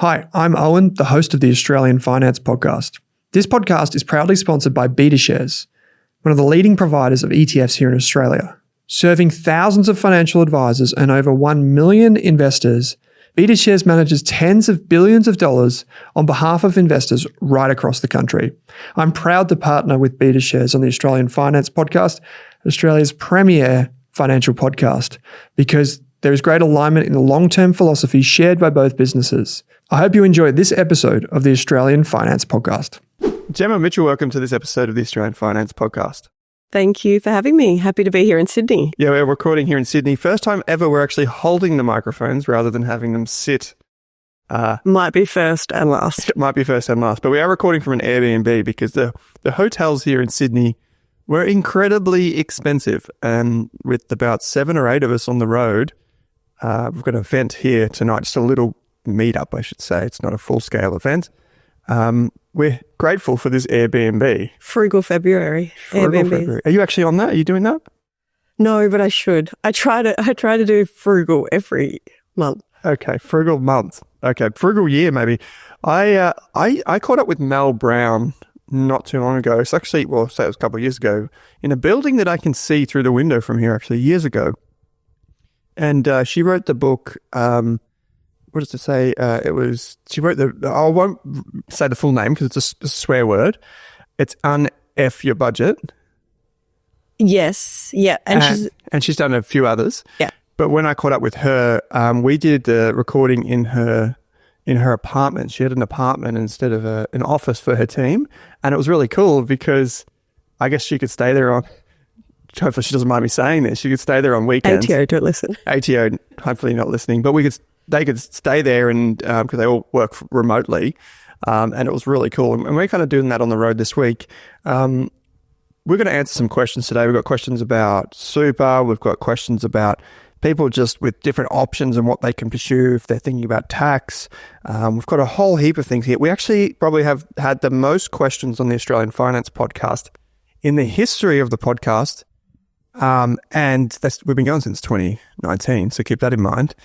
Hi, I'm Owen, the host of the Australian Finance Podcast. This podcast is proudly sponsored by BetaShares, one of the leading providers of ETFs here in Australia. Serving thousands of financial advisors and over 1 million investors, BetaShares manages tens of billions of dollars on behalf of investors right across the country. I'm proud to partner with BetaShares on the Australian Finance Podcast, Australia's premier financial podcast, because there is great alignment in the long-term philosophy shared by both businesses. I hope you enjoyed this episode of the Australian Finance Podcast. Gemma Mitchell, welcome to this episode of the Australian Finance Podcast. Thank you for having me. Happy to be here in Sydney. Yeah, we're recording here in Sydney. First time ever we're actually holding the microphones rather than having them sit. Might be first and last. It might be first and last, but we are recording from an Airbnb because the hotels here in Sydney were incredibly expensive. And with about 7 or 8 of us on the road, we've got an event here tonight, just a little meetup, I should say. It's not a full-scale event. We're grateful for this Airbnb. Frugal February. Frugal February. Are you actually on that? Are you doing that? No, but I should. I try to do frugal every month. Okay, frugal month. Okay, frugal year maybe. I caught up with Mel Brown not too long ago. It's actually, well, say it was a couple of years ago, in a building that I can see through the window from here, actually, years ago. And she wrote the book, what does it say? She wrote I won't say the full name because it's a swear word. It's Un-F Your Budget. Yes, yeah. And she's done a few others. Yeah. But when I caught up with her, we did the recording in her apartment. She had an apartment instead of an office for her team. And it was really cool because I guess she could stay there on, hopefully she doesn't mind me saying this, she could stay there on weekends. ATO, don't listen. ATO, hopefully not listening. But they could stay there and because they all work remotely. And it was really cool. And we're kind of doing that on the road this week. We're going to answer some questions today. We've got questions about super. We've got questions about people just with different options and what they can pursue if they're thinking about tax. We've got a whole heap of things here. We actually probably have had the most questions on the Australian Finance Podcast in the history of the podcast. And we've been going since 2019, so keep that in mind.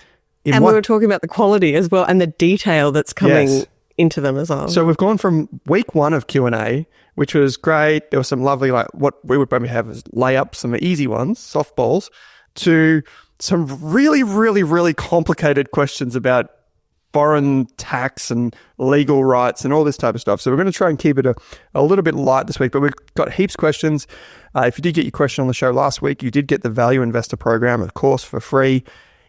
We were talking about the quality as well and the detail that's coming into them as well. So we've gone from week 1 of Q&A, which was great. There was some lovely, like what we would probably have as layups, some easy ones, softballs, to some really, really, really complicated questions about foreign tax and legal rights and all this type of stuff. So we're going to try and keep it a little bit light this week, but we've got heaps of questions. If you did get your question on the show last week, you did get the Value Investor Program, of course, for free.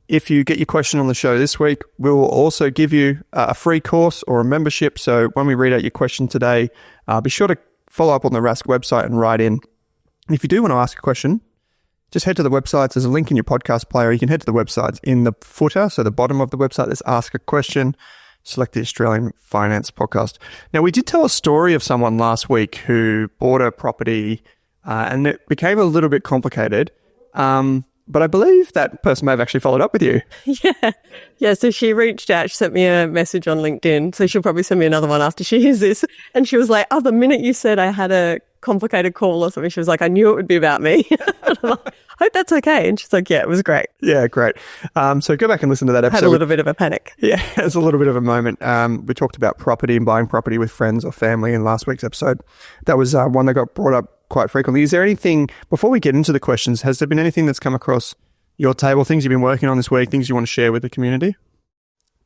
If you get your question on the show this week, we will also give you a free course or a membership. So when we read out your question today, be sure to follow up on the Rask website and write in. If you do want to ask a question, just head to the websites. There's a link in your podcast player. You can head to the websites in the footer. So the bottom of the website, there's Ask a Question. Select the Australian Finance Podcast. Now, we did tell a story of someone last week who bought a property and it became a little bit complicated. But I believe that person may have actually followed up with you. Yeah. So she reached out. She sent me a message on LinkedIn. So she'll probably send me another one after she hears this. And she was like, the minute you said I had a complicated call or something, she was like, I knew it would be about me. And I'm like, I hope that's okay. And she's like, yeah, it was great. Yeah, great. So go back and listen to that episode. Had a little bit of a panic. Yeah, it was a little bit of a moment. We talked about property and buying property with friends or family in last week's episode. That was one that got brought up quite frequently. Is there anything, before we get into the questions, has there been anything that's come across your table, things you've been working on this week, things you want to share with the community?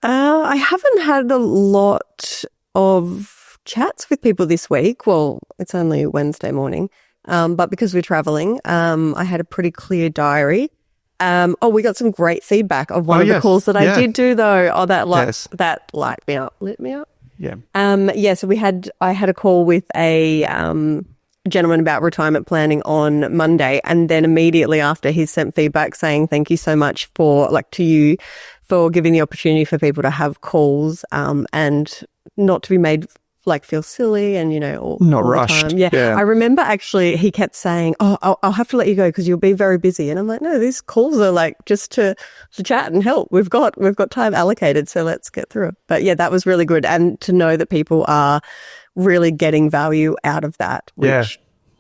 I haven't had a lot of chats with people this week. Well, it's only Wednesday morning, but because we're traveling, I had a pretty clear diary. We got some great feedback of one of the calls that I did do though. That lit me up. Yeah. So I had a call with a gentleman about retirement planning on Monday, and then immediately after he sent feedback saying thank you so much to you for giving the opportunity for people to have calls and not to be made feel silly and all rushed. the time. Yeah. I remember actually he kept saying, I'll have to let you go because you'll be very busy, and I'm like, no, these calls are just to chat and help. We've got time allocated, so let's get through it. But yeah, that was really good, and to know that people are really getting value out of that.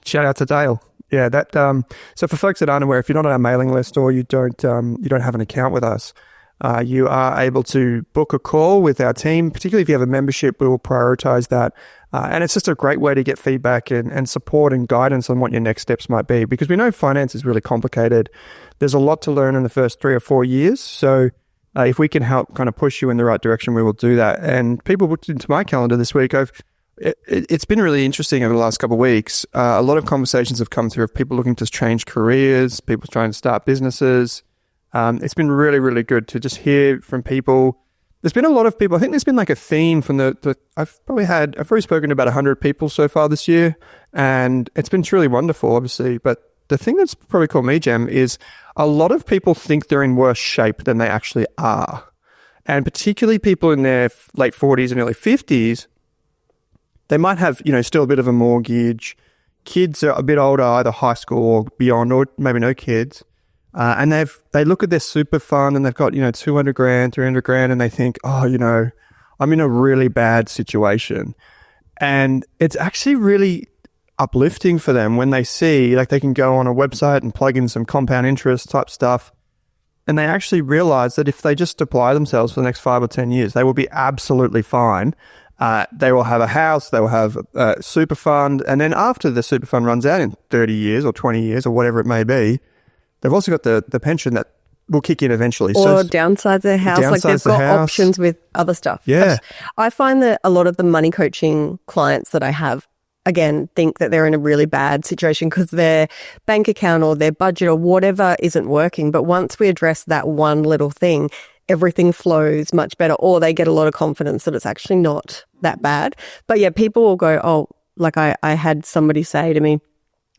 Shout out to Dale. Yeah, that. So for folks that aren't aware, if you're not on our mailing list or you don't have an account with us, you are able to book a call with our team. Particularly if you have a membership, we will prioritize that. And it's just a great way to get feedback and support and guidance on what your next steps might be, because we know finance is really complicated. There's a lot to learn in the first 3 or 4 years. So if we can help kind of push you in the right direction, we will do that. And people booked into my calendar this week. It's been really interesting over the last couple of weeks. A lot of conversations have come through of people looking to change careers, people trying to start businesses. It's been really, really good to just hear from people. There's been a lot of people. I think there's been like a theme from I've already spoken to about 100 people so far this year, and it's been truly wonderful, obviously. But the thing that's probably caught me, Jem, is a lot of people think they're in worse shape than they actually are. And particularly people in their late 40s and early 50s, they might have, still a bit of a mortgage. Kids are a bit older, either high school or beyond, or maybe no kids. And they look at their super fund and they've got, 200 grand, 300 grand, and they think, I'm in a really bad situation. And it's actually really uplifting for them when they see, like, they can go on a website and plug in some compound interest type stuff. And they actually realize that if they just apply themselves for the next 5 or 10 years, they will be absolutely fine. They will have a house, they will have a super fund. And then after the super fund runs out in 30 years or 20 years or whatever it may be, they've also got the pension that will kick in eventually. Or downsize their house. Like they've got options with other stuff. Yeah. I find that a lot of the money coaching clients that I have, again, think that they're in a really bad situation because their bank account or their budget or whatever isn't working. But once we address that one little thing, everything flows much better, or they get a lot of confidence that it's actually not that bad. But yeah, people will go, like I had somebody say to me,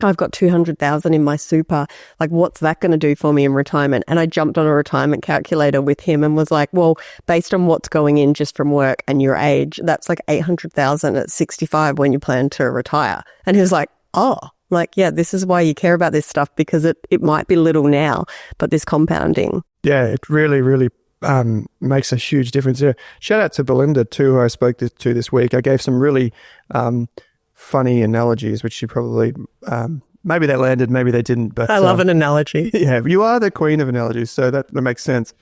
I've got 200,000 in my super. Like, what's that going to do for me in retirement? And I jumped on a retirement calculator with him and was like, well, based on what's going in just from work and your age, that's like 800,000 at 65 when you plan to retire. And he was like, yeah, this is why you care about this stuff, because it might be little now, but this compounding. Yeah, it really, really makes a huge difference here. Shout out to Belinda too, who I spoke to this week. I gave some really funny analogies, which she probably, maybe they landed, maybe they didn't. But I love an analogy. Yeah, you are the queen of analogies, so that makes sense.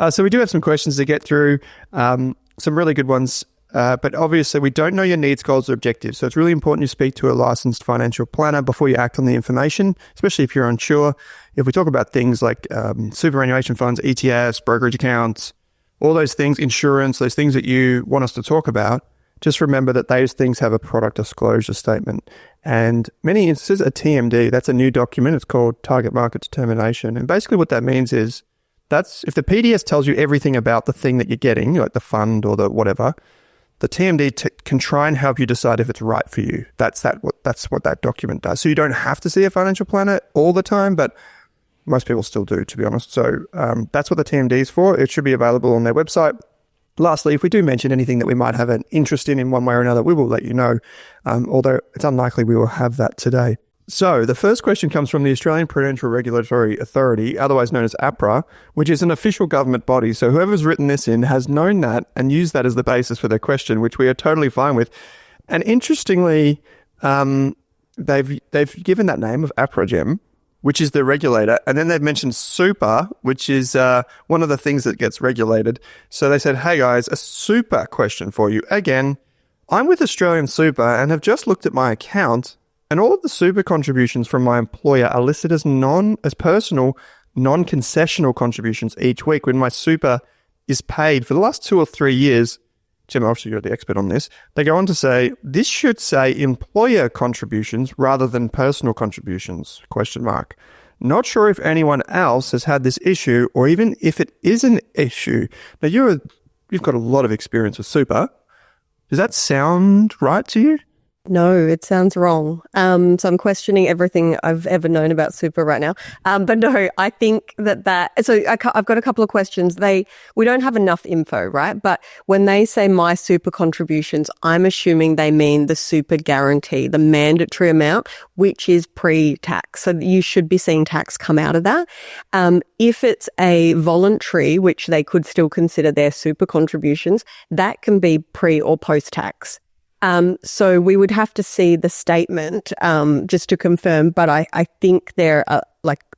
So we do have some questions to get through, some really good ones. But obviously, we don't know your needs, goals, or objectives. So it's really important you speak to a licensed financial planner before you act on the information, especially if you're unsure. If we talk about things like superannuation funds, ETFs, brokerage accounts, all those things, insurance, those things that you want us to talk about, just remember that those things have a product disclosure statement. And many instances, a TMD, that's a new document. It's called Target Market Determination. And basically what that means is that's if the PDS tells you everything about the thing that you're getting, like the fund or the whatever, the TMD can try and help you decide if it's right for you. That's what that document does. So you don't have to see a financial planner all the time, but most people still do, to be honest. So that's what the TMD is for. It should be available on their website. Lastly, if we do mention anything that we might have an interest in one way or another, we will let you know, although it's unlikely we will have that today. So the first question comes from the Australian Prudential Regulatory Authority, otherwise known as APRA, which is an official government body. So whoever's written this in has known that and used that as the basis for their question, which we are totally fine with. And interestingly, they've given that name of APRA, Jem, which is the regulator. And then they've mentioned super, which is one of the things that gets regulated. So they said, hey guys, a super question for you. Again, I'm with Australian Super and have just looked at my account, and all of the super contributions from my employer are listed as personal, non-concessional contributions each week when my super is paid for the last 2 or 3 years. Jim, obviously you're the expert on this. They go on to say, this should say employer contributions rather than personal contributions, ? Not sure if anyone else has had this issue or even if it is an issue. Now, you've got a lot of experience with super. Does that sound right to you? No, it sounds wrong. So I'm questioning everything I've ever known about super right now. But no, I think so I've got a couple of questions. We don't have enough info, right? But when they say my super contributions, I'm assuming they mean the super guarantee, the mandatory amount, which is pre-tax. So you should be seeing tax come out of that. If it's a voluntary, which they could still consider their super contributions, that can be pre or post-tax. So we would have to see the statement just to confirm, but I think they're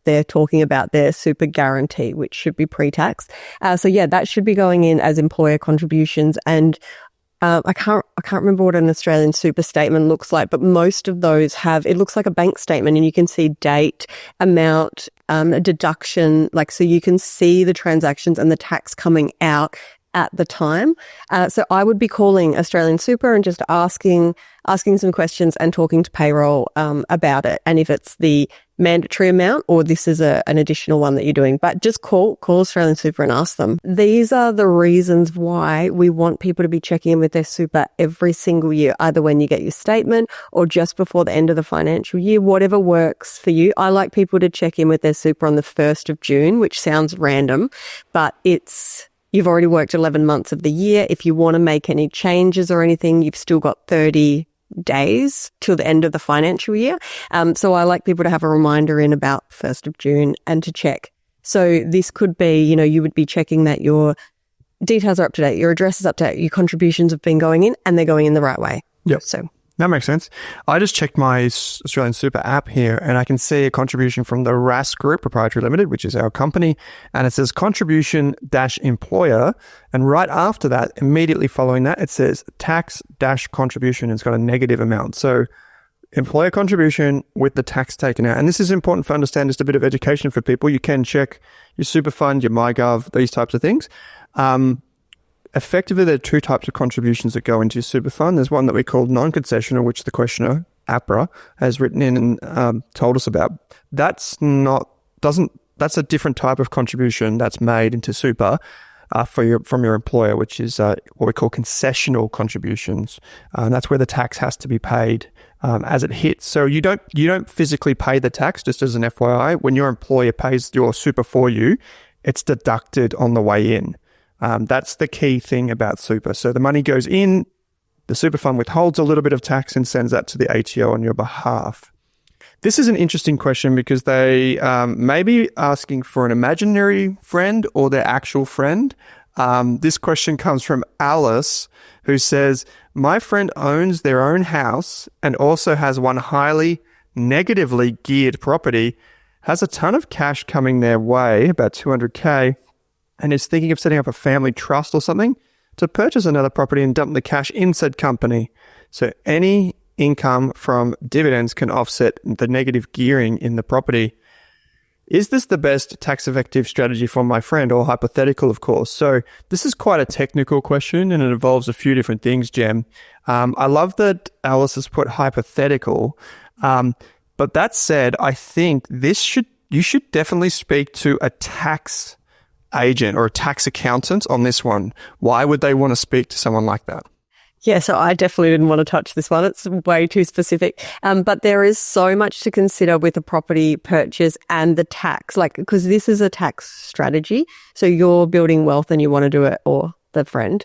they're talking about their super guarantee, which should be pre-tax. So that should be going in as employer contributions. And I can't remember what an Australian super statement looks like, but most of those it looks like a bank statement, and you can see date, amount, a deduction, so you can see the transactions and the tax coming out at the time. So I would be calling Australian Super and just asking some questions and talking to payroll about it, and if it's the mandatory amount or this is an additional one that you're doing. But just call Australian Super and ask them. These are the reasons why we want people to be checking in with their super every single year, either when you get your statement or just before the end of the financial year, whatever works for you. I like people to check in with their super on the 1st of June, which sounds random, but you've already worked 11 months of the year. If you want to make any changes or anything, you've still got 30 days till the end of the financial year. So I like people to have a reminder in about 1st of June and to check. So this could be, you would be checking that your details are up to date, your address is up to date, your contributions have been going in and they're going in the right way. Yep. So that makes sense. I just checked my Australian Super app here and I can see a contribution from the RAS Group Proprietary Limited, which is our company, and it says contribution-employer. And right after that, immediately following that, it says tax-contribution. It's got a negative amount. So employer contribution with the tax taken out. And this is important for understand, just a bit of education for people. You can check your super fund, your MyGov, these types of things. Effectively, there are two types of contributions that go into your super fund. There's one that we call non-concessional, which the questioner, APRA, has written in and told us about. That's a different type of contribution that's made into super from your employer, which is what we call concessional contributions. That's where the tax has to be paid as it hits. So you don't physically pay the tax, just as an FYI. When your employer pays your super for you, it's deducted on the way in. That's the key thing about super. So the money goes in, the super fund withholds a little bit of tax and sends that to the ATO on your behalf. This is an interesting question because they may be asking for an imaginary friend or their actual friend. This question comes from Alice, who says, my friend owns their own house and also has one highly negatively geared property, has a ton of cash coming their way, about 200K, and is thinking of setting up a family trust or something to purchase another property and dump the cash in said company. So any income from dividends can offset the negative gearing in the property. Is this the best tax-effective strategy for my friend, or hypothetical, of course? So this is quite a technical question and it involves a few different things, Jem. I love that Alice has put hypothetical, but that said, I think you should definitely speak to a tax agent or a tax accountant on this one. Why would they want to speak to someone like that? Yeah, so I definitely didn't want to touch this one. It's way too specific. But there is so much to consider with a property purchase and the tax, because this is a tax strategy. So you're building wealth and you want to do it, or the friend,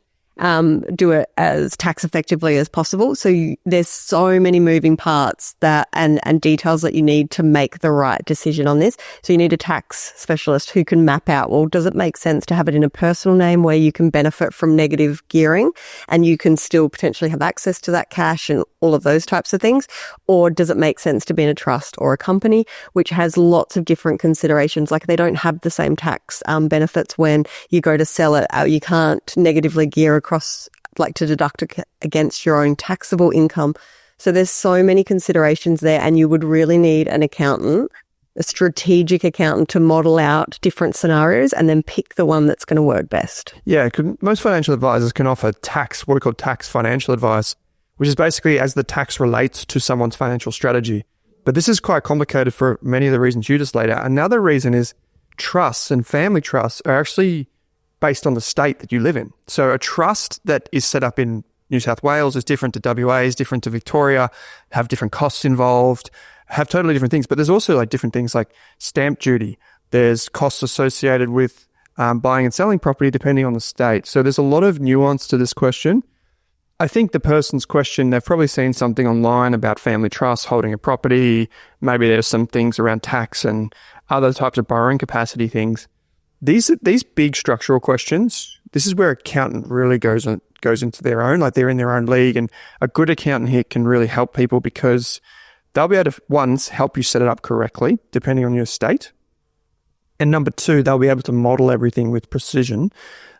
do it as tax effectively as possible. So there's so many moving parts and details that you need to make the right decision on this. So you need a tax specialist who can map out, well, does it make sense to have it in a personal name where you can benefit from negative gearing and you can still potentially have access to that cash and all of those types of things? Or does it make sense to be in a trust or a company, which has lots of different considerations? Like they don't have the same tax benefits when you go to sell it. You can't negatively gear across, to deduct against your own taxable income. So there's so many considerations there, and you would really need an accountant, a strategic accountant, to model out different scenarios and then pick the one that's going to work best. Yeah, most financial advisors can offer what we call tax financial advice, which is basically as the tax relates to someone's financial strategy. But this is quite complicated for many of the reasons you just laid out. Another reason is trusts and family trusts are actually based on the state that you live in. So a trust that is set up in New South Wales is different to WA, is different to Victoria, have different costs involved, have totally different things. But there's also different things like stamp duty. There's costs associated with buying and selling property depending on the state. So there's a lot of nuance to this question. I think the person's question, they've probably seen something online about family trusts holding a property. Maybe there's some things around tax and other types of borrowing capacity things. These big structural questions, this is where accountant really goes into their own, they're in their own league, and a good accountant here can really help people because they'll be able to, help you set it up correctly, depending on your state, And number two, they'll be able to model everything with precision.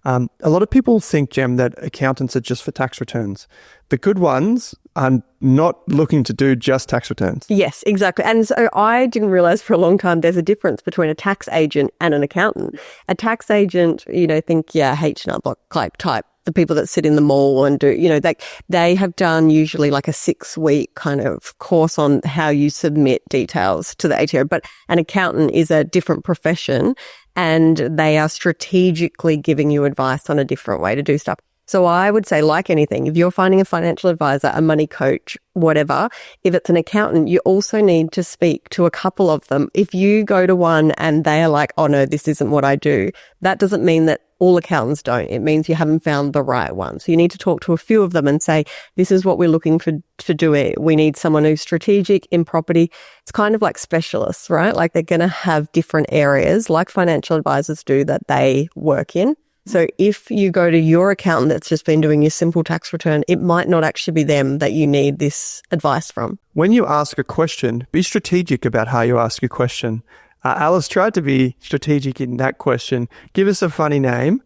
A lot of people think, Jem, that accountants are just for tax returns. The good ones are not looking to do just tax returns. Yes, exactly. And so I didn't realize for a long time there's a difference between a tax agent and an accountant. A tax agent, think, H&R Block type, the people that sit in the mall and do, they have done usually like a 6-week kind of course on how you submit details to the ATO. But an accountant is a different profession and they are strategically giving you advice on a different way to do stuff. So I would say, like anything, if you're finding a financial advisor, a money coach, whatever, if it's an accountant, you also need to speak to a couple of them. If you go to one and they are like, oh no, this isn't what I do, that doesn't mean that all accountants don't. It means you haven't found the right one. So you need to talk to a few of them and say, this is what we're looking for to do it. We need someone who's strategic in property. It's kind of like specialists, right? Like they're going to have different areas like financial advisors do that they work in. So if you go to your accountant that's just been doing your simple tax return, it might not actually be them that you need this advice from. When you ask a question, be strategic about how you ask your question. Alice tried to be strategic in that question. Give us a funny name,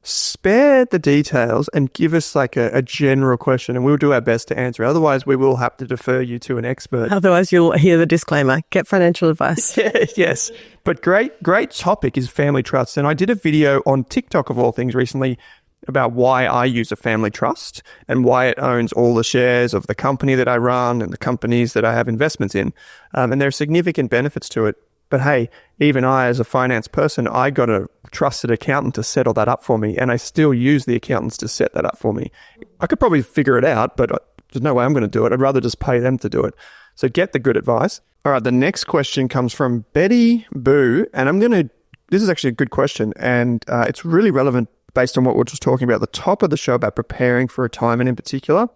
spare the details, and give us like a general question, and we'll do our best to answer. Otherwise, we will have to defer you to an expert. Otherwise, you'll hear the disclaimer. Get financial advice. Yes. But great topic is family trusts. And I did a video on TikTok of all things recently about why I use a family trust and why it owns all the shares of the company that I run and the companies that I have investments in. And there are significant benefits to it. But hey, even I, as a finance person, I got a trusted accountant to settle that up for me, and I still use the accountants to set that up for me. I could probably figure it out, but there's no way I'm going to do it. I'd rather just pay them to do it. So get the good advice. All right, the next question comes from Betty Boo, and this is actually a good question, and it's really relevant based on what we're just talking about at the top of the show about preparing for retirement in particular.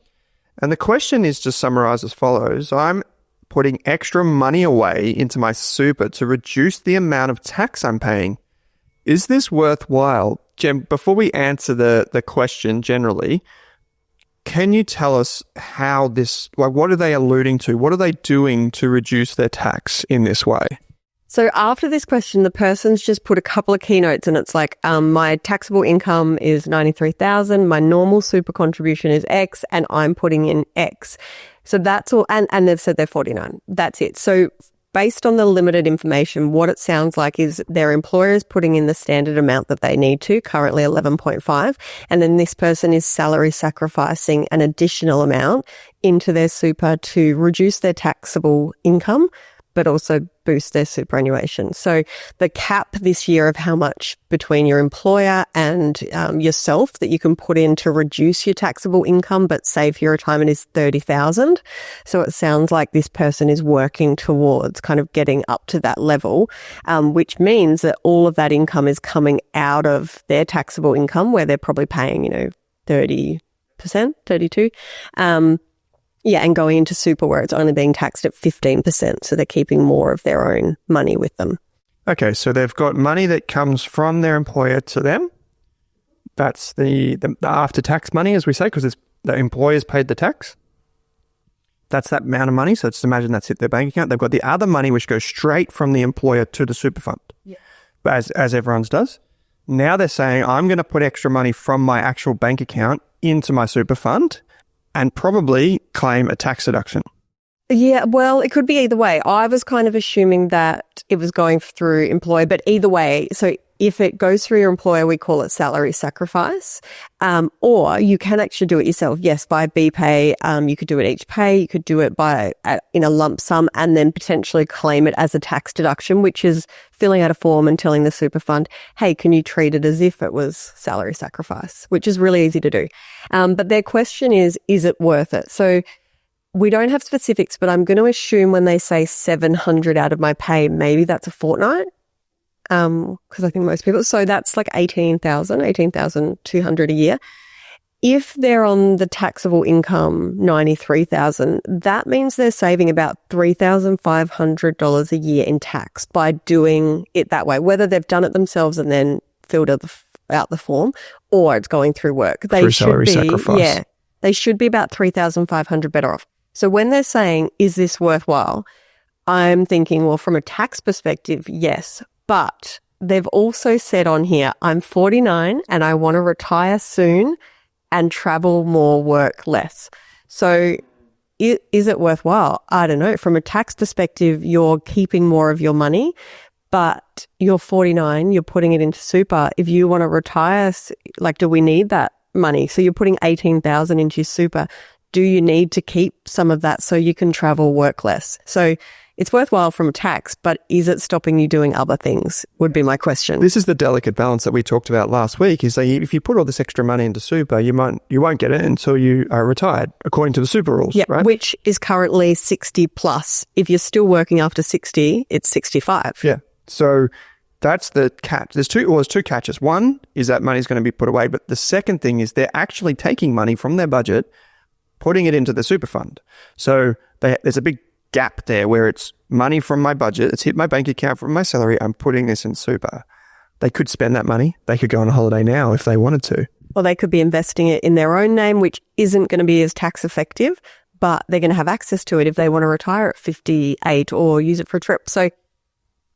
And the question is just summarized as follows. I'm putting extra money away into my super to reduce the amount of tax I'm paying. Is this worthwhile? Jem, before we answer the question generally, can you tell us how this, what are they alluding to? What are they doing to reduce their tax in this way? So after this question, the person's just put a couple of keynotes and it's like, my taxable income is 93,000, my normal super contribution is X, and I'm putting in X. So that's all. And they've said they're 49. That's it. So based on the limited information, what it sounds like is their employer is putting in the standard amount that they need to, currently 11.5. And then this person is salary sacrificing an additional amount into their super to reduce their taxable income, but also boost their superannuation. So the cap this year of how much between your employer and yourself that you can put in to reduce your taxable income but save for your retirement is 30,000. So it sounds like this person is working towards kind of getting up to that level, which means that all of that income is coming out of their taxable income where they're probably paying, 30%, 32%. And going into super where it's only being taxed at 15%. So they're keeping more of their own money with them. Okay, so they've got money that comes from their employer to them. That's the after-tax money, as we say, because the employer's paid the tax. That's that amount of money. So just imagine that's hit their bank account. They've got the other money which goes straight from the employer to the super fund, as everyone's does. Now they're saying, I'm going to put extra money from my actual bank account into my super fund and probably claim a tax deduction. Yeah, well, it could be either way. I was kind of assuming that it was going through employer, but either way, so if it goes through your employer, we call it salary sacrifice, or you can actually do it yourself. Yes, by BPay, you could do it each pay, you could do it in a lump sum and then potentially claim it as a tax deduction, which is filling out a form and telling the super fund, hey, can you treat it as if it was salary sacrifice, which is really easy to do. But their question is it worth it? So we don't have specifics, but I'm going to assume when they say 700 out of my pay, maybe that's a fortnight. Because I think most people, so that's like 18,200 a year. If they're on the taxable income, 93,000, that means they're saving about $3,500 a year in tax by doing it that way, whether they've done it themselves and then filled out the form or it's going through work. Through salary sacrifice. Yeah, they should be about 3,500 better off. So when they're saying, is this worthwhile? I'm thinking, well, from a tax perspective, yes. But they've also said on here, I'm 49 and I want to retire soon and travel more, work less. So is it worthwhile? I don't know. From a tax perspective, you're keeping more of your money, but you're 49, you're putting it into super. If you want to retire, like, do we need that money? So you're putting 18,000 into your super. Do you need to keep some of that so you can travel, work less? So it's worthwhile from tax, but is it stopping you doing other things would be my question. This is the delicate balance that we talked about last week, is that if you put all this extra money into super, you won't get it until you are retired, according to the super rules, right? Which is currently 60 plus. If you're still working after 60, it's 65. Yeah. So that's the catch. There's two catches. One is that money's going to be put away, but the second thing is they're actually taking money from their budget, putting it into the super fund. So there's a big gap there where it's money from my budget, it's hit my bank account from my salary, I'm putting this in super. They could spend that money. They could go on a holiday now if they wanted to. Or they could be investing it in their own name, which isn't going to be as tax effective, but they're going to have access to it if they want to retire at 58 or use it for a trip. So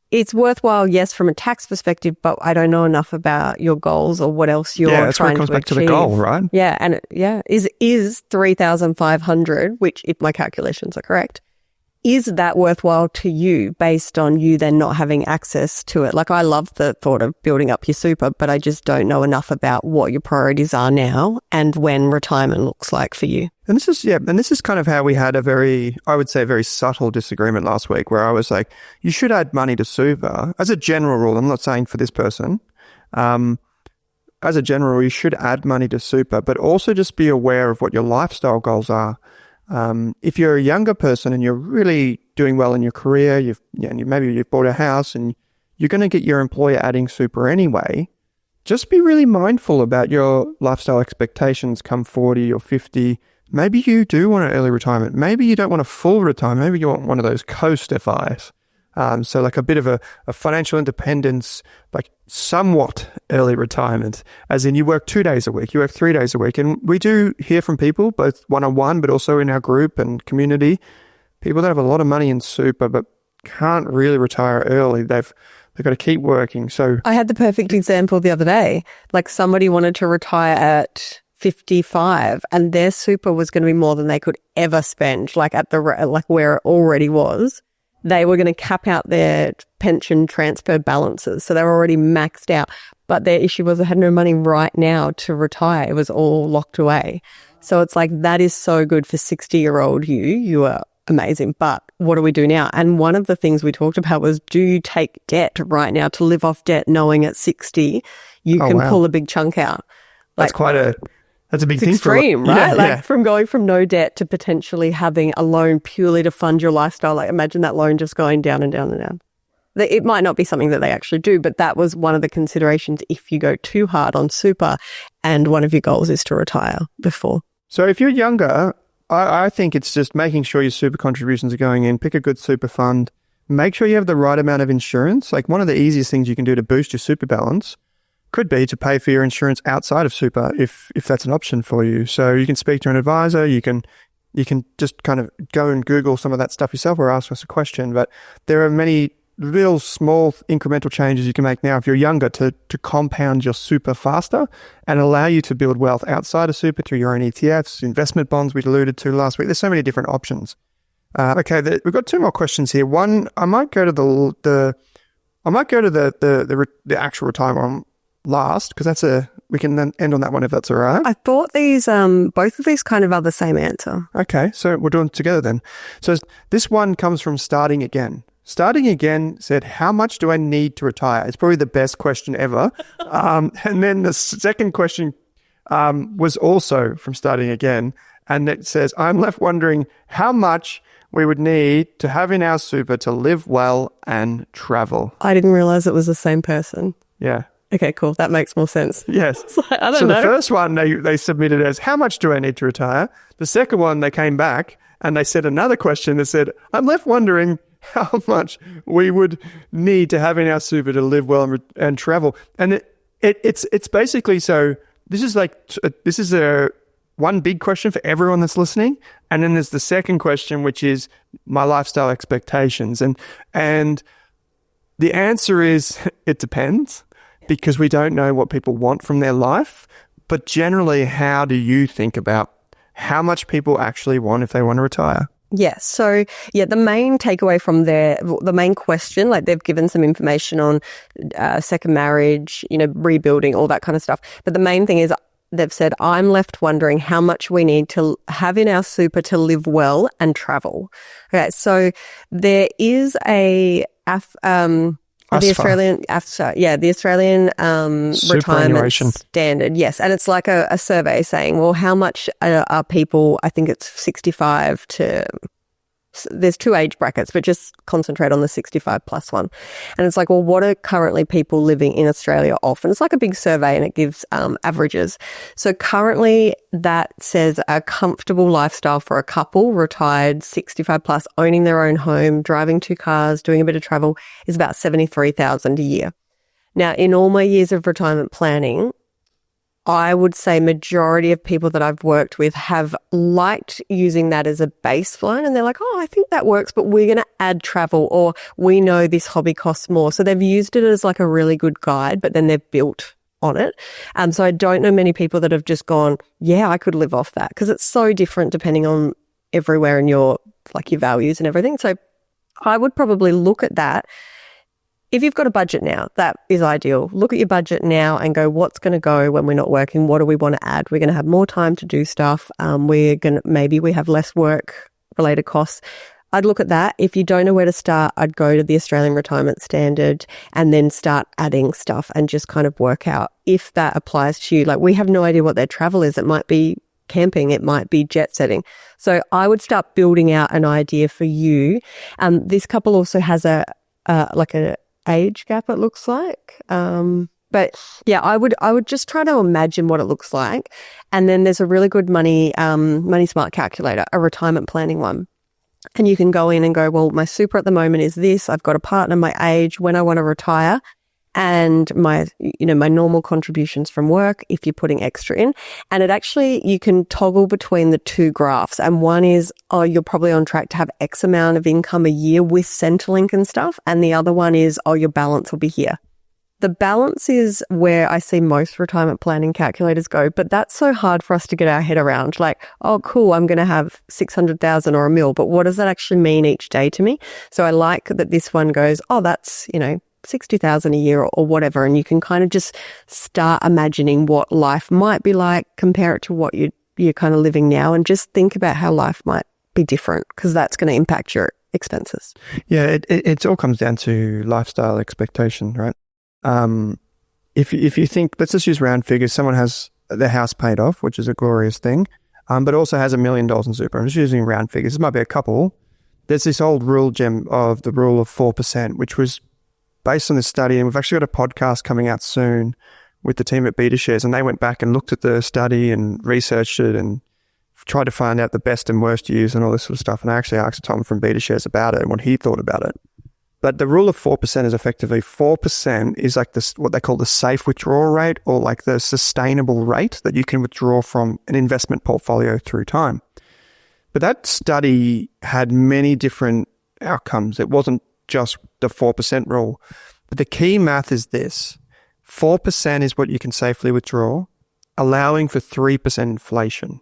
it's worthwhile, yes, from a tax perspective, but I don't know enough about your goals or what else you're that's where trying it comes to back achieve. to the goal, right? Yeah, and is 3,500, which if my calculations are correct, is that worthwhile to you based on you then not having access to it? Like, I love the thought of building up your super, but I just don't know enough about what your priorities are now and when retirement looks like for you. And this is kind of how we had a very subtle disagreement last week, where I was like, you should add money to super as a general rule. I'm not saying for this person. As a general rule, you should add money to super, but also just be aware of what your lifestyle goals are. If you're a younger person and you're really doing well in your career, maybe you've bought a house and you're going to get your employer adding super anyway, just be really mindful about your lifestyle expectations come 40 or 50. Maybe you do want an early retirement. Maybe you don't want a full retirement. Maybe you want one of those coast FIs. So like a bit of a financial independence, like somewhat early retirement, as in you work 2 days a week, you work 3 days a week. And we do hear from people, both one-on-one, but also in our group and community, people that have a lot of money in super, but can't really retire early. They've got to keep working. So I had the perfect example the other day. Like, somebody wanted to retire at 55 and their super was going to be more than they could ever spend, like where it already was. They were going to cap out their pension transfer balances. So they were already maxed out. But their issue was they had no money right now to retire. It was all locked away. So it's like, that is so good for 60-year-old you. You are amazing. But what do we do now? And one of the things we talked about was, do you take debt right now to live off debt, knowing at 60 you can pull a big chunk out? Like, that's a big thing. Extreme, right? From going from no debt to potentially having a loan purely to fund your lifestyle. Like, imagine that loan just going down and down and down. It might not be something that they actually do, but that was one of the considerations if you go too hard on super and one of your goals is to retire before. So if you're younger, I think it's just making sure your super contributions are going in. Pick a good super fund. Make sure you have the right amount of insurance. Like, one of the easiest things you can do to boost your super balance could be to pay for your insurance outside of super if that's an option for you. So you can speak to an advisor, you can just kind of go and Google some of that stuff yourself or ask us a question. But there are many little small incremental changes you can make now if you're younger to compound your super faster and allow you to build wealth outside of super through your own ETFs, investment bonds we alluded to last week. There's so many different options. We've got two more questions here. One, I might go to the actual retirement one last, because we can then end on that one if that's all right. I thought both of these kind of are the same answer. Okay, so we're doing it together then. So this one comes from Starting Again. Starting Again said, how much do I need to retire? It's probably the best question ever. And then the second question was also from Starting Again, and it says, I'm left wondering how much we would need to have in our super to live well and travel. I didn't realize it was the same person. Yeah. Okay, cool. That makes more sense. Yes. I don't know. The first one they submitted as, how much do I need to retire? The second one, they came back and they said another question that said, I'm left wondering how much we would need to have in our super to live well and travel. And it's basically, so this is a one big question for everyone that's listening. And then there's the second question, which is my lifestyle expectations. And The answer is it depends, because we don't know what people want from their life. But generally, how do you think about how much people actually want if they want to retire? Yes. So, yeah, the main takeaway from the main question, like they've given some information on second marriage, rebuilding, all that kind of stuff. But the main thing is they've said, I'm left wondering how much we need to have in our super to live well and travel. Okay. So there is the Australian retirement standard. Yes. And it's like a survey saying, well, how much are people, I think it's 65 to, there's 2 age brackets, but just concentrate on the 65 plus one. And it's like, well, what are currently people living in Australia off? And it's like a big survey and it gives averages. So currently that says a comfortable lifestyle for a couple, retired, 65 plus, owning their own home, driving 2 cars, doing a bit of travel, is about $73,000 a year. Now, in all my years of retirement planning, I would say majority of people that I've worked with have liked using that as a baseline, and they're like, oh, I think that works, but we're going to add travel, or we know this hobby costs more. So they've used it as like a really good guide, but then they've built on it. So I don't know many people that have just gone, yeah, I could live off that, because it's so different depending on everywhere and your values and everything. So I would probably look at that. If you've got a budget now, that is ideal. Look at your budget now and go, what's going to go when we're not working? What do we want to add? We're going to have more time to do stuff. Maybe we have less work related costs. I'd look at that. If you don't know where to start, I'd go to the Australian Retirement Standard and then start adding stuff and just kind of work out if that applies to you. Like, we have no idea what their travel is. It might be camping, it might be jet setting. So I would start building out an idea for you. This couple also has a age gap, it looks like. But yeah, I would just try to imagine what it looks like. And then there's a really good Money Smart calculator, a retirement planning one. And you can go in and go, well, my super at the moment is this. I've got a partner, my age, when I want to retire, and my normal contributions from work if you're putting extra in. And it actually, you can toggle between the 2 graphs. And one is, you're probably on track to have X amount of income a year with Centrelink and stuff. And the other one is, your balance will be here. The balance is where I see most retirement planning calculators go, but that's so hard for us to get our head around. Like, oh, cool, I'm going to have 600,000 or $1 million, but what does that actually mean each day to me? So I like that this one goes, oh, that's, 60,000 a year or whatever. And you can kind of just start imagining what life might be like, compare it to what you're kind of living now, and just think about how life might be different, because that's going to impact your expenses. Yeah, it all comes down to lifestyle expectation, right? If you think, let's just use round figures, someone has their house paid off, which is a glorious thing, but also has $1 million in super. I'm just using round figures. This might be a couple. There's this old rule, Gem, of the rule of 4%, which was based on this study, and we've actually got a podcast coming out soon with the team at BetaShares, and they went back and looked at the study and researched it and tried to find out the best and worst use and all this sort of stuff. And I actually asked Tom from BetaShares about it and what he thought about it. But the rule of 4% is effectively 4% is like this, what they call the safe withdrawal rate, or like the sustainable rate that you can withdraw from an investment portfolio through time. But that study had many different outcomes. It wasn't just the 4% rule. But the key math is this: 4% is what you can safely withdraw, allowing for 3% inflation.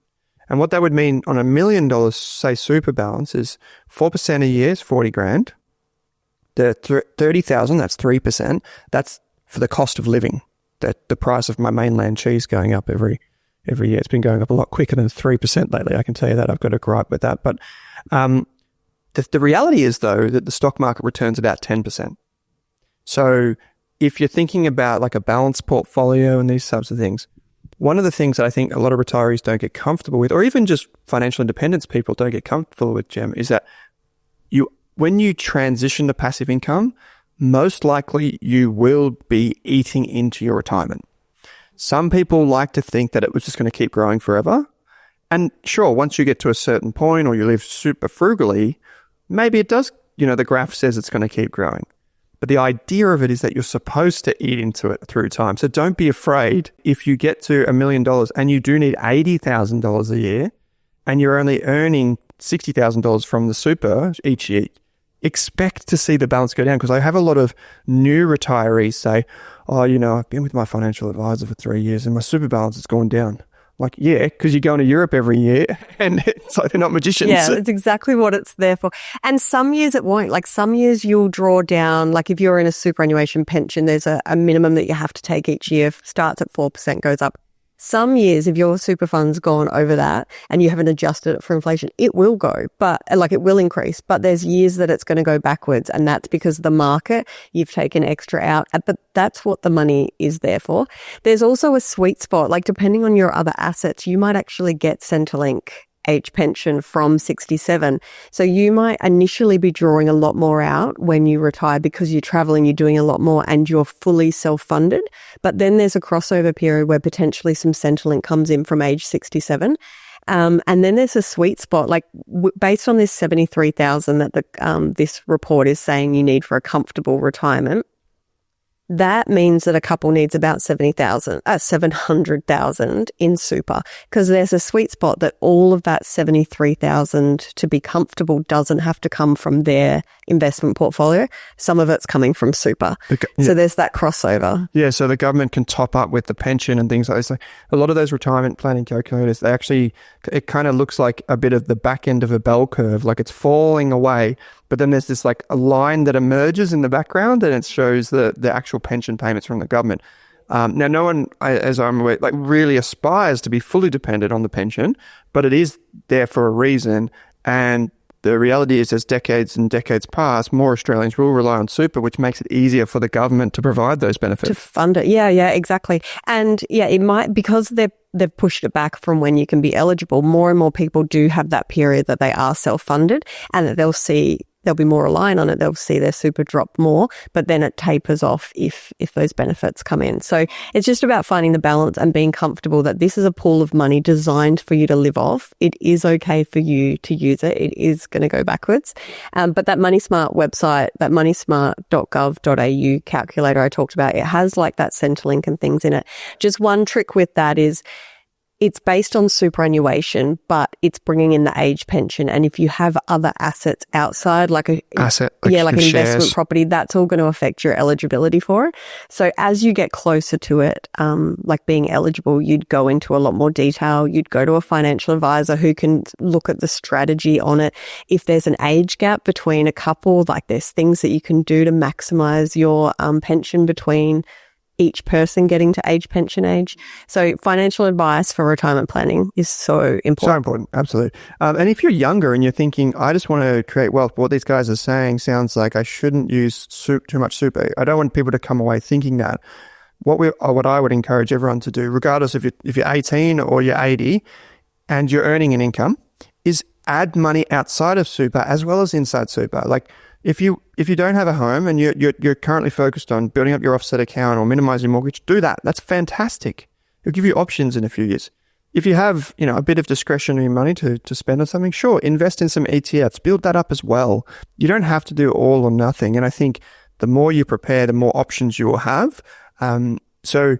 And what that would mean on $1 million, say, super balance is 4% a year is 40 grand. The 30,000, that's 3%. That's for the cost of living. The price of my mainland cheese going up every year. It's been going up a lot quicker than 3% lately. I can tell you that. I've got a gripe with that. But the reality is, though, that the stock market returns about 10%. So if you're thinking about like a balanced portfolio and these types of things, one of the things that I think a lot of retirees don't get comfortable with, or even just financial independence people don't get comfortable with, Gem, is that when you transition to passive income, most likely you will be eating into your retirement. Some people like to think that it was just going to keep growing forever. And sure, once you get to a certain point or you live super frugally, maybe it does, the graph says it's going to keep growing. But the idea of it is that you're supposed to eat into it through time. So don't be afraid if you get to $1 million and you do need $80,000 a year and you're only earning $60,000 from the super each year. expect to see the balance go down, because I have a lot of new retirees say, oh, I've been with my financial advisor for 3 years and my super balance has gone down. Like, yeah, because you're going to Europe every year and it's like they're not magicians. Yeah, it's exactly what it's there for. And some years it won't. Like some years you'll draw down, like if you're in a superannuation pension, there's a minimum that you have to take each year, starts at 4%, goes up. Some years, if your super fund's gone over that and you haven't adjusted it for inflation, it will go, but like it will increase. But there's years that it's going to go backwards, and that's because the market, you've taken extra out. But that's what the money is there for. There's also a sweet spot, like depending on your other assets, you might actually get Centrelink age pension from 67. So you might initially be drawing a lot more out when you retire because you're traveling, you're doing a lot more and you're fully self-funded. But then there's a crossover period where potentially some Centrelink comes in from age 67. And then there's a sweet spot, like based on this 73,000 that this report is saying you need for a comfortable retirement. That means that a couple needs about 700,000 in super, because there's a sweet spot that all of that 73,000 to be comfortable doesn't have to come from their investment portfolio. Some of it's coming from super. Okay, yeah. So there's that crossover. Yeah, so the government can top up with the pension and things like this. Like a lot of those retirement planning calculators, it kind of looks like a bit of the back end of a bell curve, like it's falling away. But then there's this like a line that emerges in the background and it shows the actual pension payments from the government. Now, no one, as I'm aware, like really aspires to be fully dependent on the pension, but it is there for a reason. And the reality is, as decades and decades pass, more Australians will rely on super, which makes it easier for the government to provide those benefits. To fund it. Yeah, exactly. And yeah, it might, because they've pushed it back from when you can be eligible, more and more people do have that period that they are self-funded and that they'll be more reliant on it. They'll see their super drop more, but then it tapers off if those benefits come in. So it's just about finding the balance and being comfortable that this is a pool of money designed for you to live off. It is okay for you to use it. It is going to go backwards. But that MoneySmart website, that moneysmart.gov.au calculator I talked about, it has like that Centrelink and things in it. Just one trick with that is, it's based on superannuation, but it's bringing in the age pension. And if you have other assets outside, like an investment property, that's all going to affect your eligibility for it. So as you get closer to it, like being eligible, you'd go into a lot more detail. You'd go to a financial advisor who can look at the strategy on it. If there's an age gap between a couple, like there's things that you can do to maximize your pension between each person getting to pension age. So financial advice for retirement planning is so important. So important, absolutely. And if you're younger and you're thinking, I just want to create wealth, what these guys are saying sounds like I shouldn't use too much super. I don't want people to come away thinking that. What I would encourage everyone to do, regardless if you're 18 or you're 80 and you're earning an income, is add money outside of super as well as inside super. Like, if you don't have a home and you're currently focused on building up your offset account or minimizing your mortgage, do that. That's fantastic. It'll give you options in a few years. If you have, a bit of discretionary money to spend on something, sure, invest in some ETFs, build that up as well. You don't have to do all or nothing. And I think the more you prepare, the more options you will have. So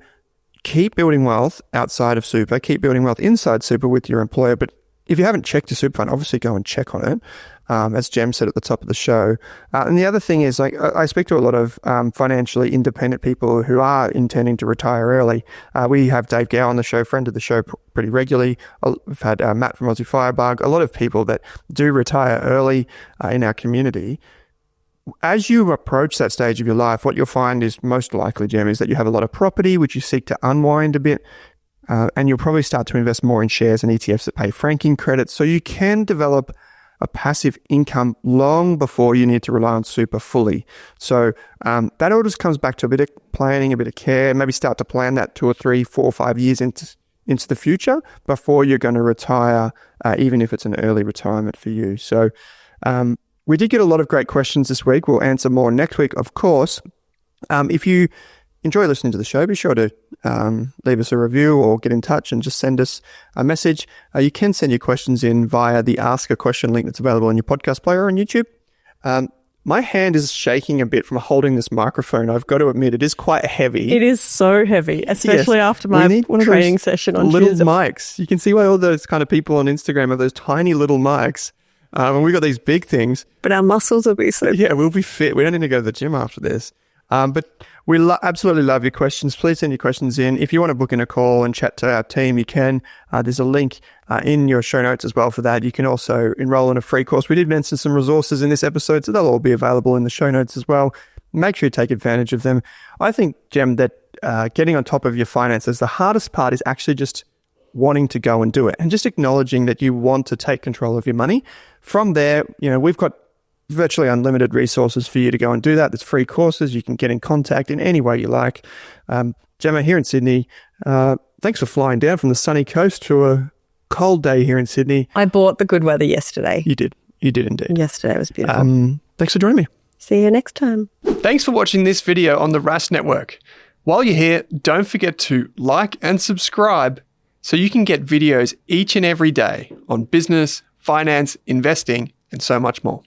keep building wealth outside of super, keep building wealth inside super with your employer. But if you haven't checked your super fund, obviously go and check on it. As Jem said at the top of the show. And the other thing is, like, I speak to a lot of financially independent people who are intending to retire early. We have Dave Gow on the show, friend of the show pretty regularly. We've had Matt from Aussie Firebug, a lot of people that do retire early in our community. As you approach that stage of your life, what you'll find is most likely, Jem, is that you have a lot of property which you seek to unwind a bit. And you'll probably start to invest more in shares and ETFs that pay franking credits. So you can develop a passive income long before you need to rely on super fully. So that all just comes back to a bit of planning, a bit of care, maybe start to plan that 2 or 3, 4 or 5 years into the future before you're going to retire, even if it's an early retirement for you. So we did get a lot of great questions this week. We'll answer more next week, of course. If you enjoy listening to the show, be sure to leave us a review or get in touch and just send us a message. You can send your questions in via the Ask a Question link that's available in your podcast player on YouTube. My hand is shaking a bit from holding this microphone. I've got to admit, it is quite heavy. It is so heavy, especially after my training session on little Tuesday. Mics. You can see why all those kind of people on Instagram have those tiny little mics. And we got these big things. But our muscles will be so. Yeah, we'll be fit. We don't need to go to the gym after this. But we absolutely love your questions. Please send your questions in. If you want to book in a call and chat to our team, you can. There's a link in your show notes as well for that. You can also enroll in a free course. We did mention some resources in this episode, so they'll all be available in the show notes as well. Make sure you take advantage of them. I think, Gem, that getting on top of your finances, the hardest part is actually just wanting to go and do it and just acknowledging that you want to take control of your money. From there, we've got virtually unlimited resources for you to go and do that. There's free courses. You can get in contact in any way you like. Gemma, here in Sydney, thanks for flying down from the sunny coast to a cold day here in Sydney. I bought the good weather yesterday. You did indeed. Yesterday was beautiful. Thanks for joining me. See you next time. Thanks for watching this video on the RAS Network. While you're here, don't forget to like and subscribe so you can get videos each and every day on business, finance, investing, and so much more.